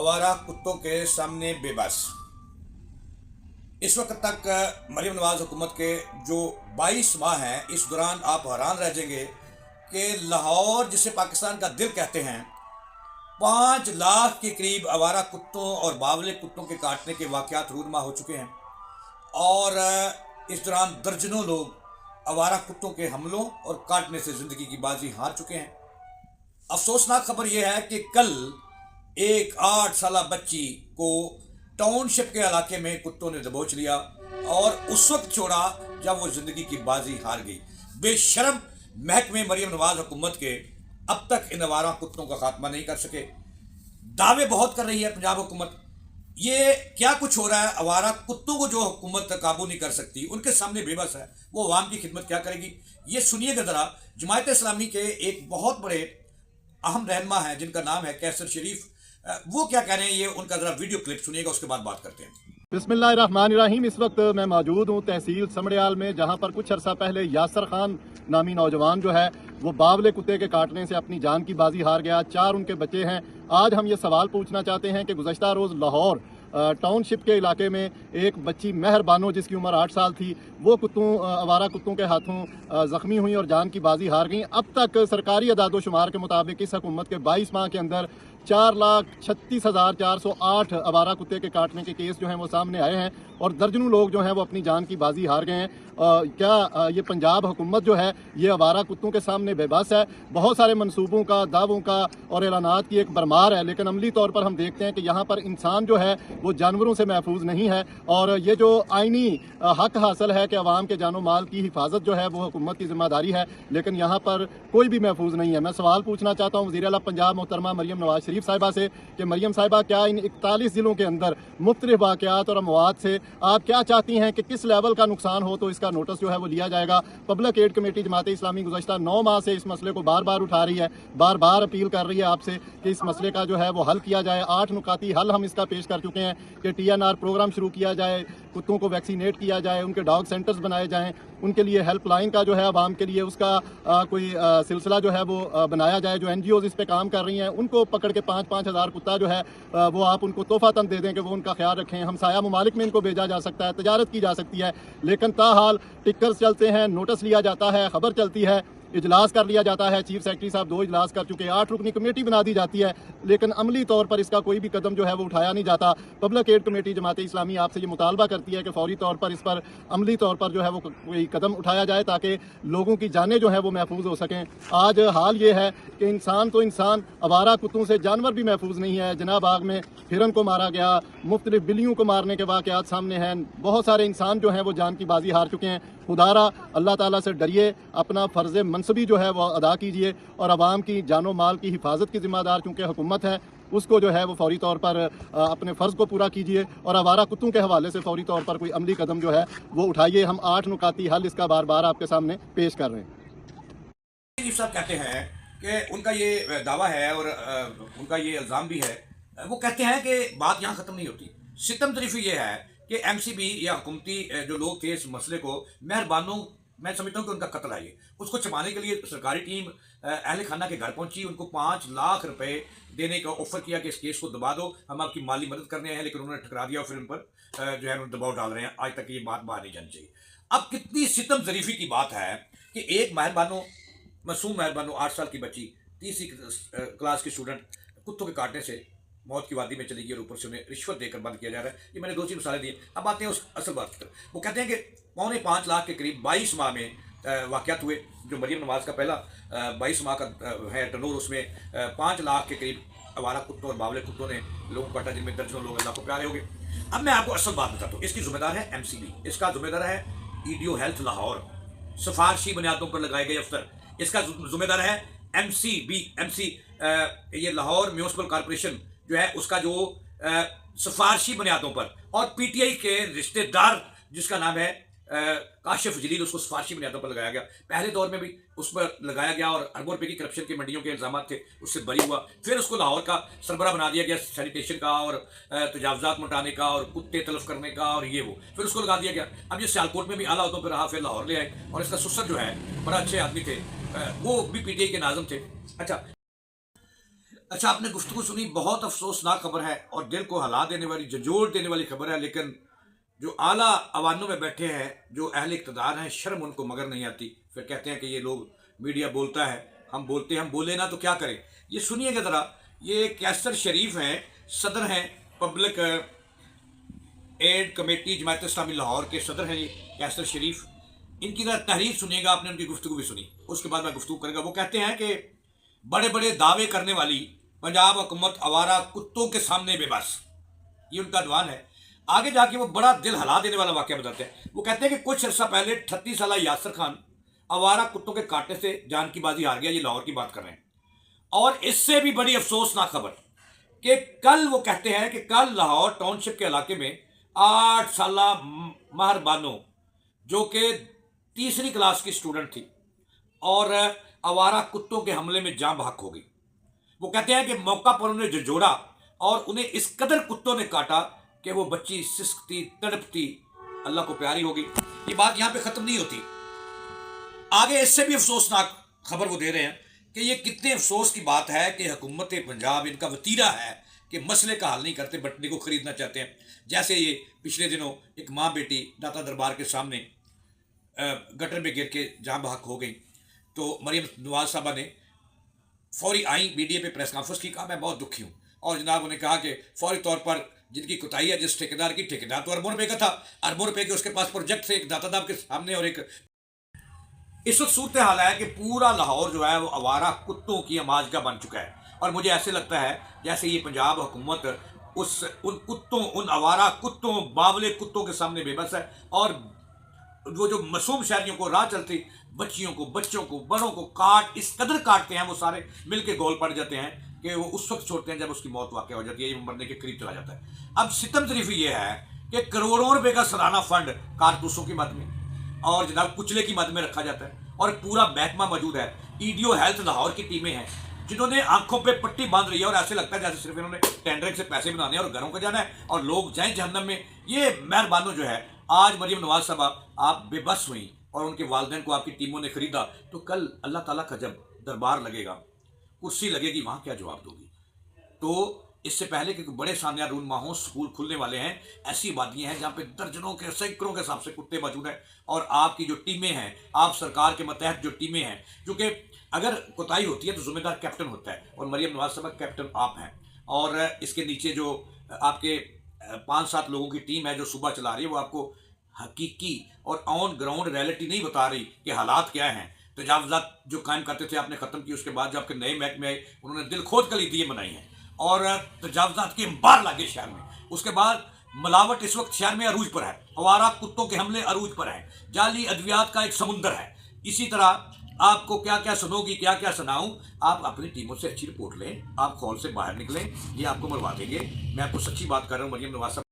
आवारा कुत्तों के सामने बेबस। इस वक्त तक मरियम नवाज हुकूमत के जो 22 माह हैं, इस दौरान आप हैरान रह जाएंगे कि लाहौर जिसे पाकिस्तान का दिल कहते हैं, 5 लाख के करीब आवारा कुत्तों और बावले कुत्तों के काटने के वाक़यात रूनमा हो चुके हैं और इस दौरान दर्जनों लोग आवारा कुत्तों के हमलों और काटने से ज़िंदगी की बाजी हार चुके हैं। अफसोसनाक खबर यह है कि कल एक 8 साला बच्ची को टाउनशिप के इलाके में कुत्तों ने दबोच लिया और उस वक्त छोड़ा जब वो ज़िंदगी की बाजी हार गई। बेशर्म महकमे मरियम नवाज हुकूमत के अब तक इन आवारा कुत्तों का खात्मा नहीं कर सके। दावे बहुत कर रही है पंजाब हुकूमत, ये क्या कुछ हो रहा है। आवारा कुत्तों को जो हुकूमत काबू नहीं कर सकती, उनके सामने बेबस है, वो अवाम की खिदमत क्या करेगी। ये सुनिएगा ज़रा, जमायत इस्लामी के एक बहुत बड़े अहम रहनमा है जिनका नाम है कैसर शरीफ, वो क्या कह रहे हैं, ये उनका ज़रा वीडियो क्लिप सुनिएगा, उसके बाद बात करते हैं। बिस्मिल्लाहिर्रहमानिर्रहीम। इस वक्त मैं मौजूद हूँ तहसील समड़ियाल में, जहाँ पर कुछ अरसा पहले यासर खान नामी नौजवान जो है वो बावले कुत्ते के काटने से अपनी जान की बाजी हार गया। 4 उनके बच्चे हैं। आज हम ये सवाल पूछना चाहते हैं कि गुज़श्ता रोज़ लाहौर टाउनशिप के इलाके में एक बच्ची मेहर बानो जिसकी उम्र 8 साल थी, वो आवारा कुत्तों के हाथों ज़ख्मी हुई और जान की बाजी हार गई। अब तक सरकारी अदादोशुमार के मुताबिक इस हुकूमत के 22 माह के अंदर 4,36,408 आवारा कुत्ते के काटने के केस जो हैं वो सामने आए हैं और दर्जनों लोग जो हैं वो अपनी जान की बाजी हार गए हैं। क्या ये पंजाब हुकूमत जो है ये आवारा कुत्तों के सामने बेबस है? बहुत सारे मंसूबों का, दावों का और ऐलानात की एक भरमार है, लेकिन अमली तौर पर हम देखते हैं कि यहाँ पर इंसान जो है वो जानवरों से महफूज नहीं है और ये जो आइनी हक हासिल है कि अवाम के जानो माल की हिफाजत जो है वो हुकूमत की जिम्मेदारी है, लेकिन यहाँ पर कोई भी महफूज नहीं है। मैं सवाल पूछना चाहता हूँ वज़ीर आला पंजाब मोहतरमा मरियम नवाज शरीफ साहिबा से कि मरियम साहिबा, क्या इन 41 ज़िलों के अंदर मुख्तलिफ वाक़यात और अमवात से आप क्या चाहती हैं कि किस लेवल का नुकसान हो तो इसका नोटिस जो है वो लिया जाएगा? Public add committee Jamaat Islami गुज़श्ता 9 माह से इस मसले को बार बार उठा रही है, बार बार अपील कर रही है आपसे कि इस मसले का जो है वो हल किया जाए। 8 नुकाती हल हम इसका पेश कर चुके हैं कि TNR प्रोग्राम शुरू किया जाए, कुत्तों को वैक्सीनेट किया जाए, उनके डॉग सेंटर्स बनाए जाएँ, उनके लिए हेल्पलाइन का जो है आवाम के लिए उसका कोई सिलसिला जो है वो बनाया जाए। जो NGOs इस पे काम कर रही हैं उनको पकड़ के 5-5 हज़ार कुत्ता जो है वो आप उनको तोहफातन दे दें कि वो उनका ख्याल रखें। हमसाया ममालिक में इनको भेजा जा सकता है, तजारत की जा सकती है, लेकिन ताहाल टिकर्स चलते हैं, नोटिस लिया जाता है, खबर चलती है, इजलास कर लिया जाता है। चीफ सेक्रेटरी साहब 2 इजलास कर चुके, 8 रुकनी कमेटी बना दी जाती है, लेकिन अमली तौर पर इसका कोई भी कदम जो है वो उठाया नहीं जाता। Public add committee Jamaat Islami आपसे ये मुतालबा करती है कि फौरी तौर पर इस पर अमली तौर पर जो है वो कोई कदम उठाया जाए ताकि लोगों की जानें जो है वो महफूज हो सकें। आज हाल ये है कि इंसान तो इंसान, आवारा कुत्तों से जानवर भी महफूज नहीं है। जनाब बाग में हिरन को मारा गया, मुख्तलिफ बिल्लियों को मारने के वाक़यात सामने हैं, बहुत सारे इंसान जो हैं वो जान की बाजी हार चुके हैं। खुदारा अल्लाह ताला से डरिए, अपना फ़र्ज़ मनसबी जो है वो अदा कीजिए और आवाम की जानो माल की हिफाजत की ज़िम्मेदार चूँकि हुकूमत है, उसको जो है वो फौरी तौर पर अपने फ़र्ज़ को पूरा कीजिए और आवारा कुत्तों के हवाले से फौरी तौर पर कोई अमली कदम जो है वो उठाइए। हम 8 नुकाती हल इसका बार बार आपके सामने पेश कर रहे हैं। साहब कहते हैं कि उनका ये दावा है और उनका ये इल्ज़ाम भी है, वो कहते हैं कि बात यहाँ ख़त्म नहीं होती। सितम तरीफ़ी ये है कि MCB या हुकूमती जो लोग थे इस मसले को मेहरबानों, मैं समझता हूँ कि उनका कत्ल है, उसको छुपाने के लिए सरकारी टीम अहल खाना के घर पहुंची, उनको 5 लाख रुपए देने का ऑफर किया कि इस केस को दबा दो, हम आपकी माली मदद करने हैं, लेकिन उन्होंने ठुकरा दिया और फिर उन पर जो है दबाव डाल रहे हैं। आज तक ये बात बाहर नहीं जानी चाहिए। अब कितनी सितम ज़रीफ़ी की बात है कि एक मेहरबानों, मासूम मेहरबानों, 8 साल की बच्ची, 30वीं क्लास की स्टूडेंट कुत्तों के काटने से मौत की वादी में चली गई और ऊपर से उन्हें रिश्वत देकर बंद किया जा रहा है। ये मैंने 2-3 मिसालें दी। अब आते हैं उस असल बात की तरफ। वो कहते हैं कि 5.25 लाख के करीब 22 माह में वाक़यात हुए। जो मरियम नवाज का पहला 22 माह का है टर्नओवर, उसमें 5 लाख के करीब आवारा कुत्तों और बावले कुत्तों ने लोगों को काटा, जिनमें दर्जनों लोग अल्लाह को प्यारे हो गए। अब मैं आपको असल बात बताता हूँ। इसकी ज़िम्मेदार है MCB, इसका ज़िम्मेदार है EDO हेल्थ लाहौर, सिफारशी बुनियादों पर लगाए गए अफसर, इसका ज़िम्मेदार है MC ये लाहौर म्यूनसिपल कॉरपोरेशन जो है उसका जो सिफारशी बुनियादों पर, और PTI के रिश्तेदार जिसका नाम है काशिफ जलील, उसको सिफारशी बुनियादों पर लगाया गया। पहले दौर में भी उस पर लगाया गया और अरबों रुपये की करप्शन की मंडियों के इल्ज़ाम थे, उससे बरी हुआ। फिर उसको लाहौर का सरबरा बना दिया गया सैनिटेशन का और तजावज़ात मिटाने का और कुत्ते तलफ करने का और ये वो, फिर उसको लगा दिया गया। अब ये सियालकोट में भी आला होतों पर रहा, फिर लाहौर ले आए और इसका ससुर जो है बड़ा अच्छे आदमी थे, वो भी PTI के नाज़िम थे। अच्छा, اچھا آپ نے گفتگو سنی، بہت افسوسناک خبر ہے اور دل کو ہلا دینے والی، جھنجھوڑ دینے والی خبر ہے، لیکن جو اعلیٰ اوانوں میں بیٹھے ہیں، جو اہل اقتدار ہیں، شرم ان کو مگر نہیں آتی، پھر کہتے ہیں کہ یہ لوگ میڈیا بولتا ہے، ہم بولتے ہیں، ہم بولے نا تو کیا کریں۔ یہ سنیے گا ذرا، یہ کیسر شریف ہیں، صدر ہیں public add committee Jamaat Islami Lahore کے صدر ہیں یہ کیسر شریف۔ ان کی ذرا تحریر سنیے گا، آپ نے ان کی گفتگو بھی سنی، اس کے بعد میں گفتگو کروں گا۔ وہ کہتے ہیں کہ بڑے بڑے دعوے کرنے والی پنجاب حکومت آوارہ کتوں کے سامنے بے بس، یہ ان کا عنوان ہے۔ آگے جا کے وہ بڑا دل ہلا دینے والا واقعہ بتاتے ہیں۔ وہ کہتے ہیں کہ کچھ عرصہ پہلے 38 سالہ یاسر خان آوارہ کتوں کے کاٹنے سے جان کی بازی ہار گیا، یہ لاہور کی بات کر رہے ہیں۔ اور اس سے بھی بڑی افسوسناک خبر کہ کل وہ کہتے ہیں کہ کل لاہور ٹاؤن شپ کے علاقے میں 8 سالہ مہر بانو جو کہ تیسری کلاس کی اسٹوڈنٹ تھی اور آوارہ کتوں کے حملے میں جاں بحق ہو گئی۔ وہ کہتے ہیں کہ موقع پر انہیں جھنجھوڑا اور انہیں اس قدر کتوں نے کاٹا کہ وہ بچی سسکتی تڑپتی اللہ کو پیاری ہو گئی۔ یہ بات یہاں پہ ختم نہیں ہوتی، آگے اس سے بھی افسوسناک خبر وہ دے رہے ہیں کہ یہ کتنے افسوس کی بات ہے کہ حکومت پنجاب ان کا وتیرہ ہے کہ مسئلے کا حل نہیں کرتے، بٹنے کو خریدنا چاہتے ہیں۔ جیسے یہ پچھلے دنوں ایک ماں بیٹی داتا دربار کے سامنے گٹر میں گر کے جاں بحق ہو گئی، تو مریم نواز صاحبہ نے فوری آئیں میڈیا پہ پریس کانفرنس کی، کہا میں بہت دکھی ہوں، اور جناب انہیں کہا کہ فوری طور پر جن کی کوتاہی ہے، جس ٹھیکیدار کی، ٹھیکیدار تو اربوں روپے کا تھا، اربوں روپے کے اس کے پاس پروجیکٹ تھے، ایک داتا داب کے سامنے، اور ایک اس وقت صورتحال ہے کہ پورا لاہور جو ہے وہ آوارہ کتوں کی ہماجگاہ بن چکا ہے۔ اور مجھے ایسے لگتا ہے جیسے یہ پنجاب حکومت ان کتوں، ان آوارہ کتوں، باولے کتوں کے سامنے بے بس ہے، اور وہ جو معصوم شہریوں کو، راہ چلتی بچیوں کو، بچوں کو، بڑوں کو اس قدر کاٹتے ہیں، وہ سارے مل کے گول پڑ جاتے ہیں کہ وہ اس وقت چھوڑتے ہیں جب اس کی موت واقع ہو جاتی ہے، یہ مرنے کے قریب چلا جاتا ہے۔ اب ستم ظریفی یہ ہے کہ کروڑوں روپے کا سالانہ فنڈ کارتوسوں کی مد میں اور جناب کچلے کی مد میں رکھا جاتا ہے، اور پورا محکمہ موجود ہے۔ ایڈیو ہیلتھ لاہور کی ٹیمیں ہیں جنہوں نے آنکھوں پہ پٹی باندھ رہی ہے، اور ایسے لگتا ہے جیسے صرف انہوں نے ٹینڈرنگ سے پیسے بنانے ہیں اور گھروں کو جانا ہے اور لوگ جائیں جہنم میں۔ یہ مہربانوں جو ہے، آج مریم نواز صاحبہ آپ بے بس ہوئیں اور ان کے والدین کو آپ کی ٹیموں نے خریدا، تو کل اللہ تعالیٰ کا جب دربار لگے گا، کرسی لگے گی، وہاں کیا جواب دو گی؟ تو اس سے پہلے کہ بڑے سانحہ رونما ہوں، سکول کھلنے والے ہیں، ایسی وادیاں ہیں جہاں پہ درجنوں کے، سینکڑوں کے حساب سے کتے موجود ہیں، اور آپ کی جو ٹیمیں ہیں، آپ سرکار کے متحد جو ٹیمیں ہیں، کیونکہ اگر کوتاہی ہوتی ہے تو ذمہ دار کیپٹن ہوتا ہے، اور مریم نواز صاحبہ کیپٹن آپ ہیں، اور اس کے نیچے جو آپ کے 5-7 لوگوں کی ٹیم ہے جو صوبہ چلا رہی ہے، وہ آپ کو حقیقی اور آن گراؤنڈ ریئلٹی نہیں بتا رہی کہ حالات کیا ہیں۔ تجاوزات جو قائم کرتے تھے آپ نے ختم کی، اس کے بعد جو آپ کے نئے محکمے آئے، انہوں نے دل کھود کلیدیاں بنائی ہیں اور تجاوزات کے انبار لگے شہر میں۔ اس کے بعد ملاوٹ اس وقت شہر میں عروج پر ہے، آوارہ کتوں کے حملے عروج پر ہیں، جعلی ادویات کا ایک سمندر ہے۔ اسی طرح آپ کو کیا کیا سنو گی، کیا کیا سناؤں، آپ اپنی ٹیموں سے اچھی رپورٹ لیں، آپ خول سے باہر نکلیں، یہ آپ کو مروا دیں گے۔ میں آپ کو سچی بات کر رہا ہوں، مریم نواز صاحب